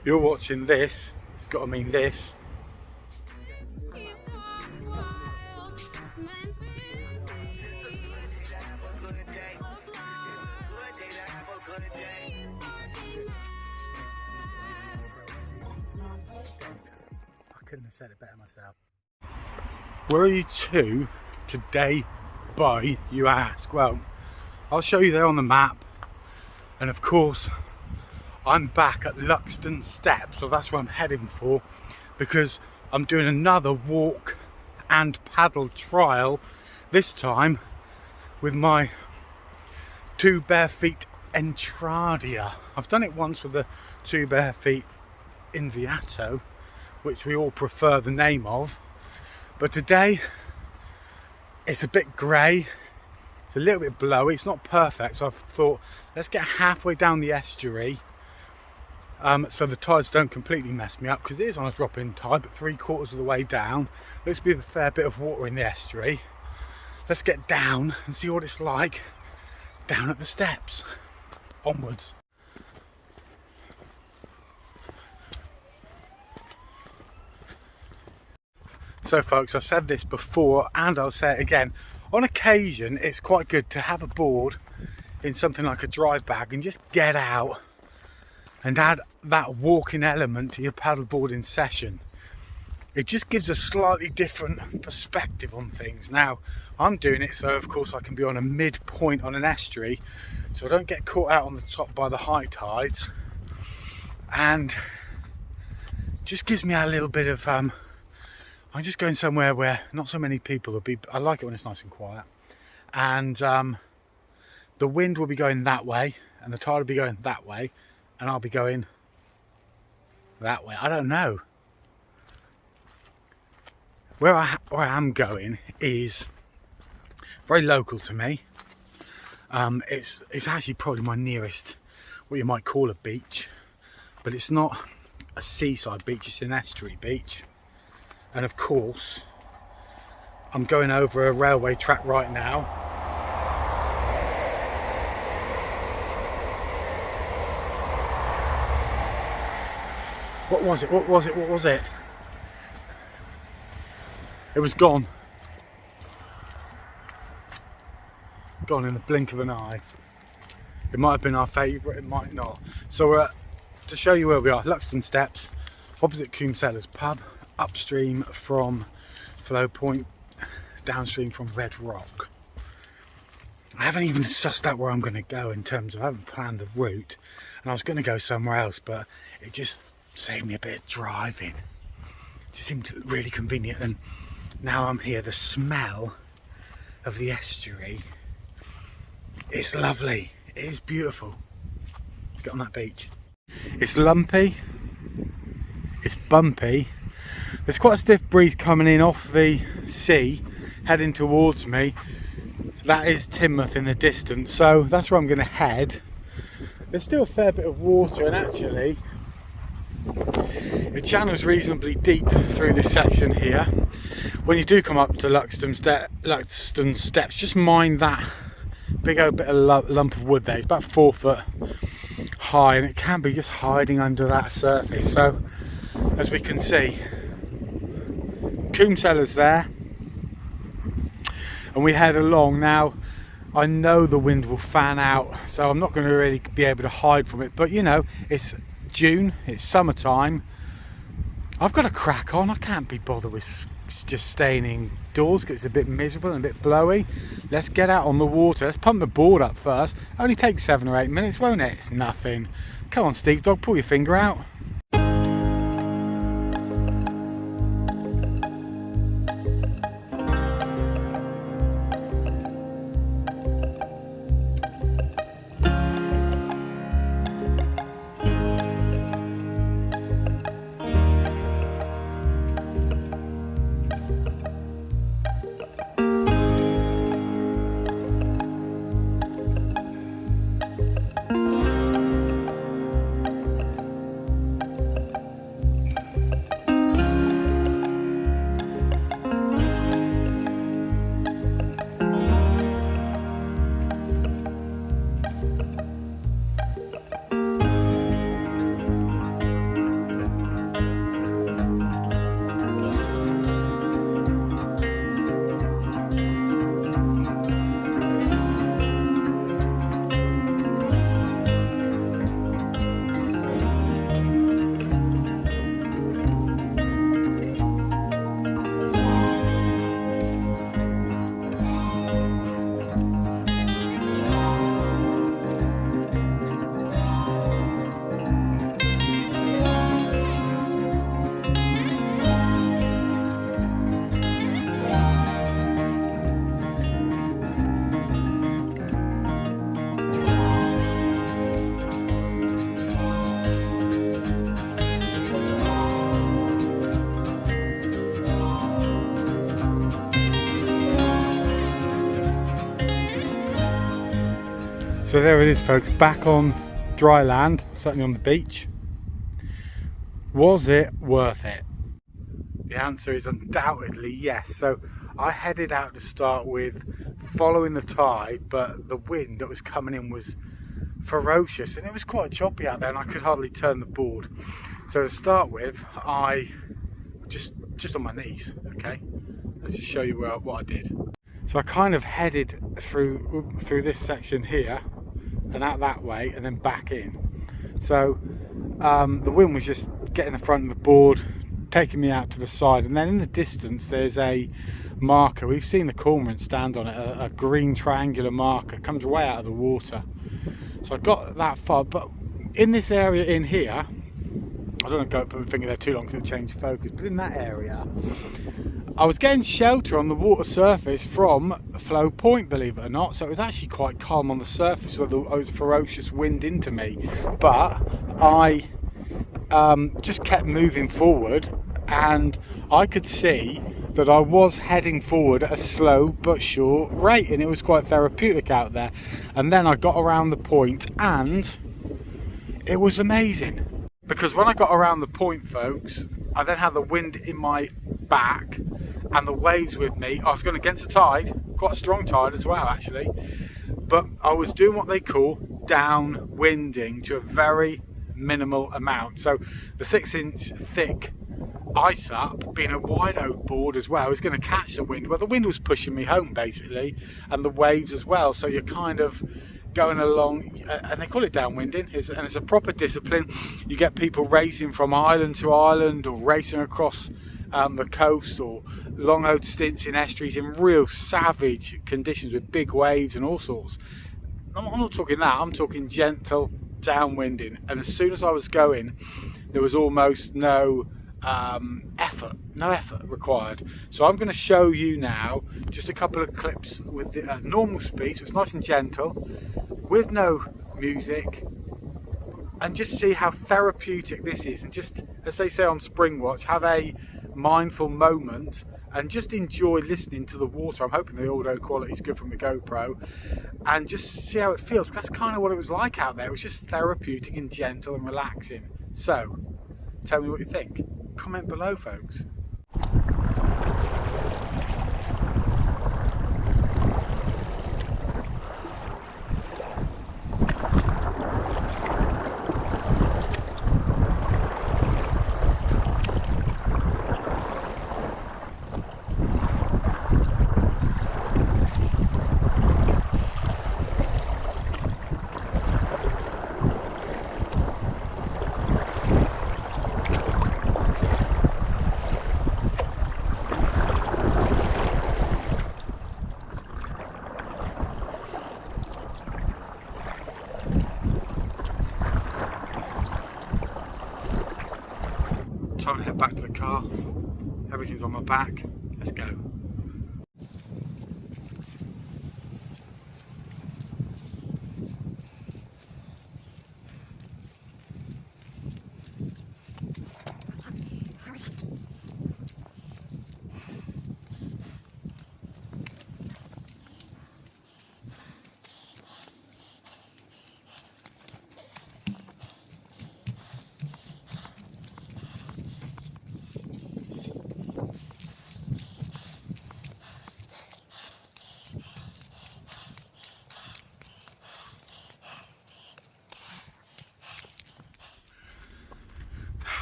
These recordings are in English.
you're watching this, it's got to mean this. I couldn't have said it better myself. Where are you to today by, you ask? Well, I'll show you there on the map, and of course I'm back at Luxton Steps, so that's what I'm heading for, because I'm doing another walk and paddle trial, this time with my Two Bare Feet Entradia. I've done it once with the Two Bare Feet Entradia, which we all prefer the name of, but today it's a bit grey, it's a little bit blowy, it's not perfect, so I've thought let's get halfway down the estuary so the tides don't completely mess me up, because it is on a drop-in tide, but 3/4 of the way down. Looks to be a fair bit of water in the estuary. Let's get down and see what it's like down at the steps. Onwards. So folks, I've said this before and I'll say it again. On occasion, it's quite good to have a board in something like a dry bag and just get out and add that walking element to your paddleboarding session. It just gives a slightly different perspective on things. Now, I'm doing it so of course I can be on a midpoint on an estuary, so I don't get caught out on the top by the high tides, and just gives me a little bit of I'm just going somewhere where not so many people will be. I like it when it's nice and quiet, and the wind will be going that way and the tide will be going that way and I'll be going that way. I don't know. Where I am going is very local to me. It's actually probably my nearest, what you might call a beach, but it's not a seaside beach, it's an estuary beach. And of course, I'm going over a railway track right now. What was it? What was it? What was it? It was gone. Gone in the blink of an eye. It might have been our favourite, it might not. So to show you where we are, Luxton Steps, opposite Coombe pub, upstream from Flow Point, downstream from Red Rock. I haven't even sussed out where I'm going to go in terms of, I haven't planned the route, and I was going to go somewhere else, but it just saved me a bit of driving. It just seemed really convenient, and now I'm here, the smell of the estuary, it's lovely, it is beautiful. Let's get on that beach. It's lumpy, it's bumpy. There's quite a stiff breeze coming in off the sea, heading towards me. That is Teignmouth in the distance, so that's where I'm going to head. There's still a fair bit of water, and actually the channel's reasonably deep through this section here. When you do come up to Luxton Steps, just mind that big old bit of lump of wood there. It's about 4 foot high, and it can be just hiding under that surface. So as we can see, Coombe there, and we head along. Now I know the wind will fan out, so I'm not going to really be able to hide from it, but you know, it's June, it's summertime, I've got to crack on. I can't be bothered with just staying indoors because it's a bit miserable and a bit blowy. Let's get out on the water, let's pump the board up first. Only takes 7 or 8 minutes, won't it? It's nothing. Come on Steve Dog, pull your finger out. So there it is, folks, back on dry land, certainly on the beach. Was it worth it? The answer is undoubtedly yes. So I headed out to start with, following the tide, but the wind that was coming in was ferocious and it was quite choppy out there and I could hardly turn the board. So to start with, I just on my knees, okay? Let's just show you what I did. So I kind of headed through this section here and out that way and then back in. So the wind was just getting the front of the board, taking me out to the side, and then in the distance there's a marker. We've seen the cormorant stand on it, a green triangular marker, comes way out of the water. So I got that far, but in this area in here, I don't want to go put my finger there too long because it'll change focus, but in that area I was getting shelter on the water surface from flow point, believe it or not. So it was actually quite calm on the surface, so there was ferocious wind into me, but I just kept moving forward and I could see that I was heading forward at a slow but sure rate, and it was quite therapeutic out there. And then I got around the point and it was amazing, because when I got around the point, folks, I then had the wind in my back and the waves with me. I was going against the tide, quite a strong tide as well actually, but I was doing what they call downwinding to a very minimal amount. So the 6-inch thick ice up, being a wide oak board as well, is going to catch the wind. Well, the wind was pushing me home basically, and the waves as well, so you're kind of going along, and they call it downwinding, and it's a proper discipline. You get people racing from island to island or racing across the coast, or long old stints in estuaries in real savage conditions with big waves and all sorts. I'm not talking that, I'm talking gentle downwinding. And as soon as I was going, there was almost no effort required. So I'm going to show you now just a couple of clips with the normal speed, so it's nice and gentle, with no music, and just see how therapeutic this is. And just, as they say on Spring Watch, have a mindful moment and just enjoy listening to the water. I'm hoping the audio quality is good from the GoPro, and just see how it feels. That's kind of what it was like out there. It was just therapeutic and gentle and relaxing. So tell me what you think. Comment below, folks. Time to head back to the car. Everything's on my back. Let's go.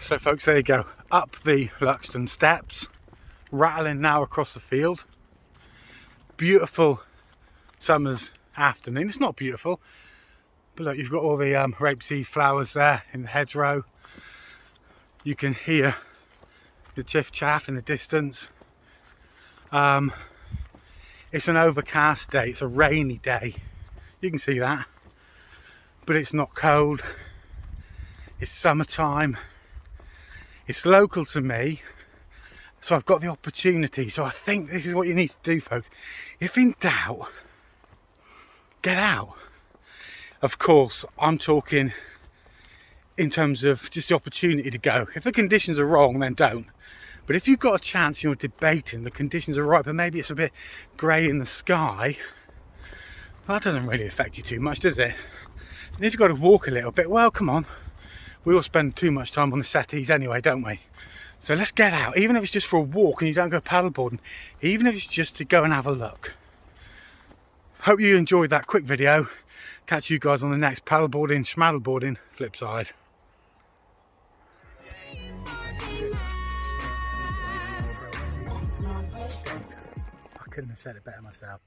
So folks, there you go, up the Luxton Steps, rattling now across the field. Beautiful summer's afternoon. It's not beautiful, but look, you've got all the rapeseed flowers there in the hedgerow. You can hear the chiff chaff in the distance. It's an overcast day, it's a rainy day, you can see that, but it's not cold. It's summertime. It's local to me, so I've got the opportunity. So I think this is what you need to do, folks. If in doubt, get out. Of course, I'm talking in terms of just the opportunity to go. If the conditions are wrong, then don't. But if you've got a chance, you're debating, the conditions are right, but maybe it's a bit grey in the sky, Well, that doesn't really affect you too much, does it? And if you've got to walk a little bit, well, come on. We all spend too much time on the settees anyway, don't we? So let's get out, even if it's just for a walk and you don't go paddleboarding, even if it's just to go and have a look. Hope you enjoyed that quick video. Catch you guys on the next paddleboarding, schmaddleboarding flip side. I couldn't have said it better myself.